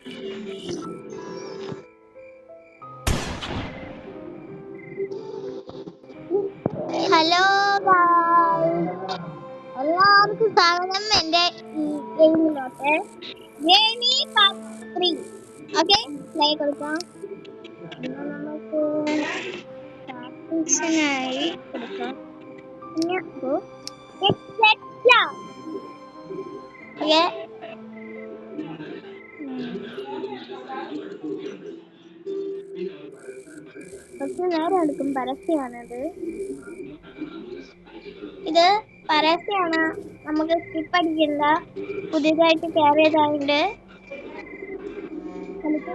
Hello എല്ലാവർക്കും സ്വാഗതം എന്റെ ഗെയിമിലോട്ട്. ഗെയിമി പാർട്ട് 3. ഓക്കെ, പ്ലേ കൊടുക്കാം. നമുക്ക് പ്രാക്ടീസിനായി കൊടുക്കാം. പിന്നെ കുറച്ച് നേരം എടുക്കും. പരസ്യമാണത്. ഇത് പരസ്യമാണ്, നമുക്ക് സ്കിപ്പ് അടിക്കണ്ട. പുതിയതായിട്ട് കയറിയതായിട്ട് എനിക്ക്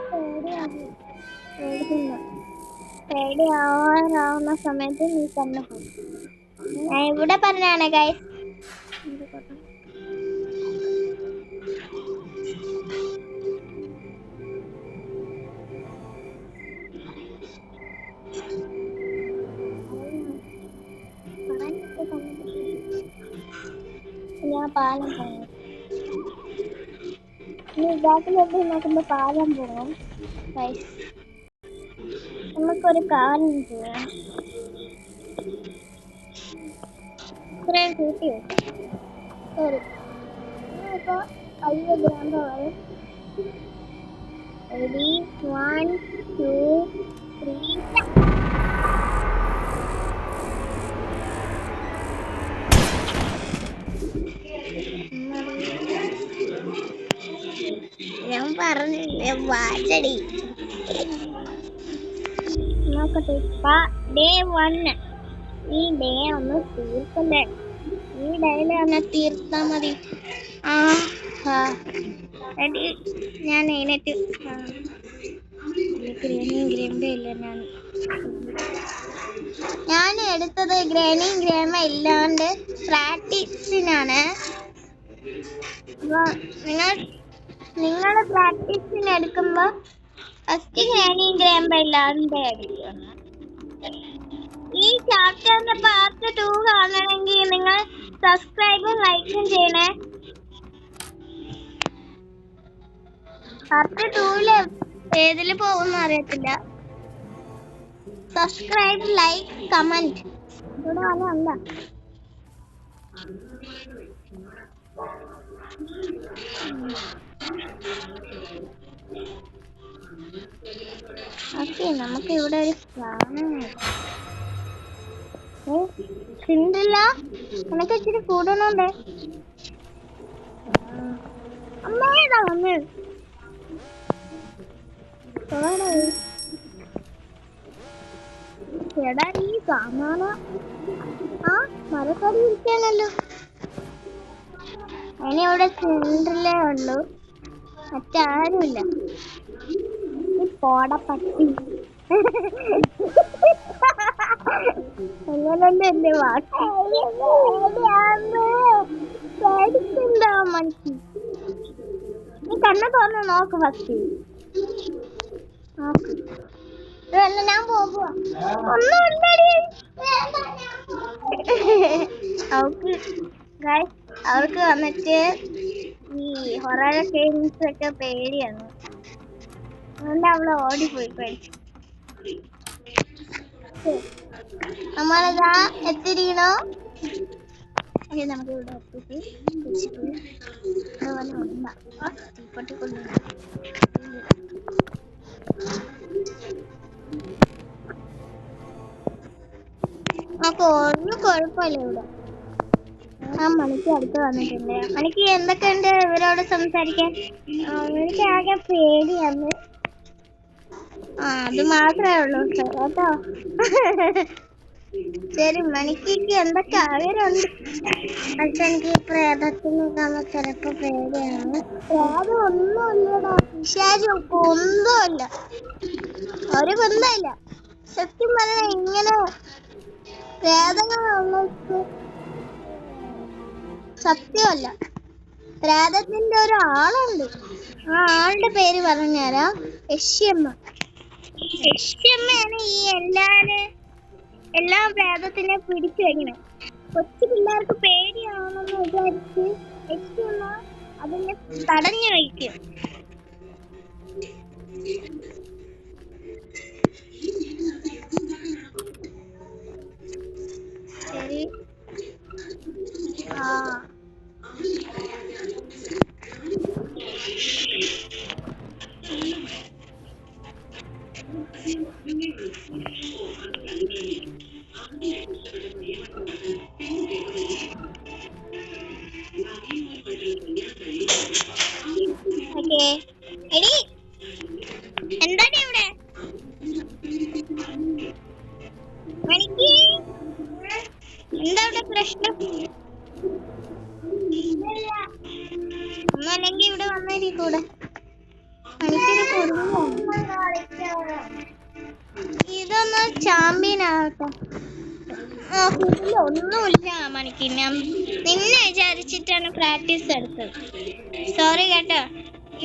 പേടിയാവാറാവുന്ന സമയത്ത് നീ തന്നെ പോകും. ഞാൻ ഇവിടെ പറഞ്ഞാണ് ഗൈസ്. ഞാൻ പാലം പോകും. ഇനി ബാക്കിലോട്ട് നോക്കുമ്പോ പാലം പോകും. നമുക്കൊരു കാര്യം ചെയ്യാം. ഇത്രയും കൂട്ടി വെക്കാം. ശരി, ഇപ്പൊ അയ്യോ ഭ്രാന്തമായി. റെഡി, 1 2 3. ഞാൻ പറഞ്ഞില്ലേ വാചടി. നോക്കട്ടെ, ഡേ 1. ഈ ഡേ ഒന്ന് തീർക്കല്ലേ? ഈ ഡേയില് ഒന്ന് തീർത്താ മതി. റെഡി, ഞാൻ എഴുന്നേറ്റ്. ഞാൻ എടുത്തത് ഗ്രേനിയും ഗ്രേമ ഇല്ലാണ്ട് പ്രാക്ടീസിനാണ്. നിങ്ങൾ പ്രാക്ടീസിന് എടുക്കുമ്പോ ഫസ്റ്റ് ഗ്രേനിയും ഗ്രേമ ഇല്ലാണ്ട് എടുക്കണം. ഈ ചാപ്റ്ററിന്റെ പാർട്ട് 2 കാണണമെങ്കിൽ നിങ്ങൾ സബ്സ്ക്രൈബും ലൈക്കും ചെയ്യണേ. പാർട്ട് 2 ഏതില് പോകുന്ന അറിയത്തില്ല. Subscribe, like, comment. ഇവിടെ അല്ല. ഓക്കെ, നമുക്ക് ഇവിടെ ഒരു ചിണ്ടില്ല. എനിക്ക് ഇച്ചിരി കൂടണുണ്ട്. അമ്മേതാ വന്ന് എടാ, ഈ സാമാന മരക്കടി ഇരിക്കാനല്ലോ. അതിന് ഇവിടെ ചിണ്ടിലേ ഉള്ളൂ, മറ്റാരുമില്ല. ഈ പോടപ്പട്ടി അങ്ങനല്ലേ എന്റെ പേടിക്കണ്ടോ മനസ്സിൽ? നീ കണ്ണ തോന്നുന്നു നോക്ക് ഫസ്റ്റ്. ഞാൻ പോകുക. ഒന്നുമില്ലടി. അവർക്ക് വന്നിട്ട് ഈ ഹൊറർ ഗെയിംസ് ഒക്കെ പേടിയാണ്. അതുകൊണ്ട് അവള് ഓടിപ്പോയി പേടിച്ചു. നമ്മളിതാ എത്തിരിക്കണോ? നമുക്ക് ഇവിടെ എത്തിയിട്ട് അതുപോലെ തീപ്പൊട്ടിക്കൊണ്ടു. നമുക്ക് ഒരു കുഴപ്പമില്ല. ഇവിടെ ആ മണിക്ക് അടുത്ത് വന്നിട്ടുണ്ട്. മണിക്ക് എന്തൊക്കെയുണ്ട് ഇവരോട് സംസാരിക്കാൻ? എനിക്ക് ആകെ പേടിയാണ്. അത് മാത്രമേ ഉള്ളൂ കേട്ടോ. ശരി, മണിക്ക് എന്തൊക്കെ ആഗ്രഹമുണ്ട്? പക്ഷെ എനിക്ക് പ്രേതത്തിന് ചിലപ്പോ പേടിയാണ്. പ്രേതം ഒന്നുമില്ലടാ, പിശാചൊക്കെ ഒന്നുമില്ല, ഒരു ബന്ധമില്ല. സത്യം പറഞ്ഞാൽ ഇങ്ങനെ പ്രേതങ്ങളൊന്നും സത്യമല്ല. പ്രേതത്തിന്റെ ഒരു ആളുണ്ട്. ആ ആളുടെ പേര് പറഞ്ഞുതരാം. യക്ഷിയമ്മയാണ് ഈ എല്ലാ പ്രേതത്തിനെ പിടിച്ചു വയ്ക്കണം. കൊച്ചു പിള്ളേർക്ക് പേടിയാണെന്ന് വിചാരിച്ച് യക്ഷിയമ്മ അതിനെ തടഞ്ഞു വയ്ക്കും. ശരി. ആ ഓക്കേ. എടി എന്താണ് ഇവിടെ മണിക്ക്? എന്താ ഇവിടെ പ്രശ്നം? ഒന്നല്ലെങ്കിൽ ഇവിടെ വന്നിരിക്കൂടെ? മണിക്കൊരു ഇതൊന്ന് ചാമ്പ്യനാവട്ടെ. ഒന്നുമില്ല മണിക്ക്, ഞാൻ നിന്നെ വിചാരിച്ചിട്ടാണ് പ്രാക്ടീസ് എടുത്തത്. സോറി കേട്ടോ.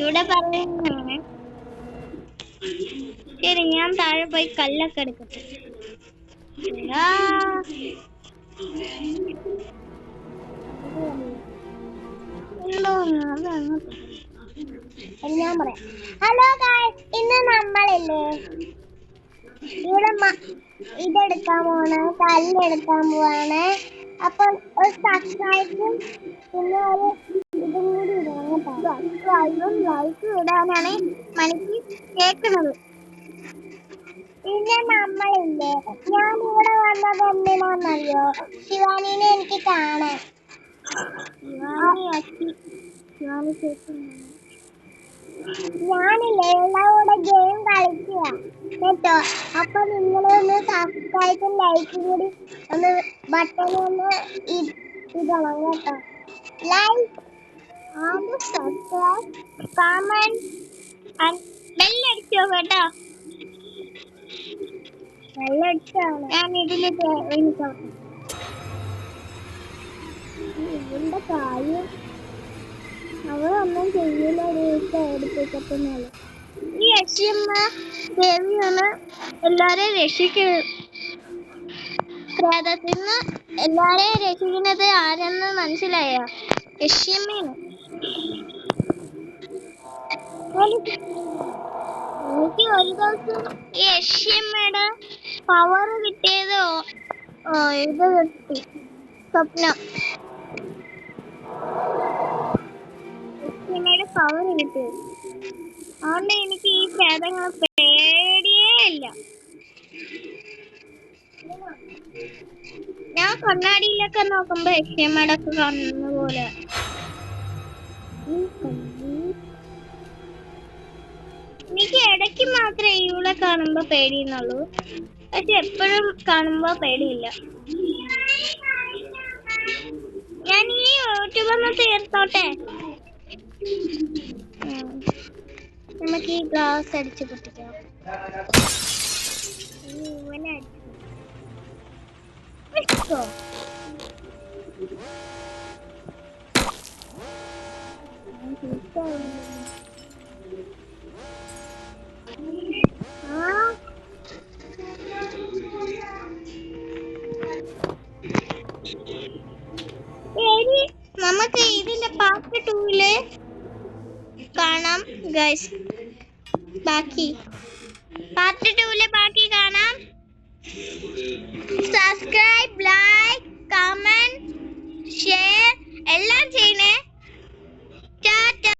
ഇവിടെ പറയുന്നതാണ്. ശരി, ഞാൻ താഴെ പോയി കല്ലൊക്കെ എടുക്കട്ടെ. ഞാൻ പറയാം. ഹലോ ഗായ്സ്, ഇന്ന് നമ്മളില്ലേ ഇവിടെ ഇതെടുക്കാൻ പോവാണ്, കല്ലെടുക്കാൻ പോവാണ്. അപ്പൊ ഒരു സബ്സ്ക്രൈബും പിന്നെ ഒരു ഇതും കൂടി ഇടണം കേട്ടോ. സബ്സ്ക്രൈബും ലൈക്കും ഇടാനാണ് മണിക്ക് കേൾക്കുന്നത്. പിന്നെ നമ്മളില്ലേ, ഞാൻ ഇവിടെ വന്നത് എന്തിനാന്നറിയോ? ശിവാനിനെ എനിക്ക് കാണാൻ. ഞാനില്ലേ എല്ലാവരുടെ ഗെയിം കളിക്കുക കേട്ടോ. അപ്പൊ നിങ്ങളൊന്ന് സബ്സ്ക്രൈബും ലൈക്കും കൂടി ഒന്ന് ബട്ടൺ ഒന്ന് ഇടണം കേട്ടോ. Like and subscribe, comment and ബെല്ലടിച്ചോ കേട്ടോ. ബെല്ലടിച്ചാണ് ഞാൻ ഇതിൽ എനിക്കോട്ടെ. ഇതിന്റെ കാര്യം അവളൊന്നും ചെയ്യില്ല. എടുപ്പിക്കത്തുന്നല്ല. ഈ യക്ഷിയമ്മ ദേവിയാണ് എല്ലാരെയും രക്ഷിക്കുന്നത്. പ്രേതത്തിൽ നിന്ന് എല്ലാരെയും രക്ഷിക്കുന്നത് ആരെന്ന് മനസ്സിലായോ? യക്ഷിയമ്മയാണ്. എനിക്ക് ഒരു ദിവസം ഈ യക്ഷിയമ്മയുടെ പവർ കിട്ടിയത് ഇത് കിട്ടി, സ്വപ്നം. യക്ഷിയമ്മയുടെ പവർ കിട്ടിയത്. അതുകൊണ്ട് എനിക്ക് ഈ പ്രേതങ്ങളെ പേടിയേ ഇല്ല. ഞാൻ കണ്ണാടിയിലൊക്കെ നോക്കുമ്പോ യക്ഷിയമ്മയുടെ ഒക്കെ കാണുന്ന പോലെ. എനിക്ക് ഇടയ്ക്ക് മാത്രമേ ഇവളെ കാണുമ്പോ പേടിയുന്നുള്ളൂ, പക്ഷെ എപ്പോഴും കാണുമ്പോ പേടിയില്ല. ഞാൻ ഈ യൂട്യൂബ് ഒന്ന് തീർത്തോട്ടെ. നമുക്ക് ഈ ഗ്ലാസ് അടിച്ച് പൊട്ടിക്കാം. ഇവനെ അടിച്ചോ? നമുക്ക് ഇതിന്റെ പാർട്ട് 2 കാണാം ഗൈസ്. ബാക്കി പാർട്ട് 2 ബാക്കി കാണാം. സബ്സ്ക്രൈബ്, ലൈക്ക്, കമന്റ്, ഷെയർ എല്ലാം ചെയ്യണേ.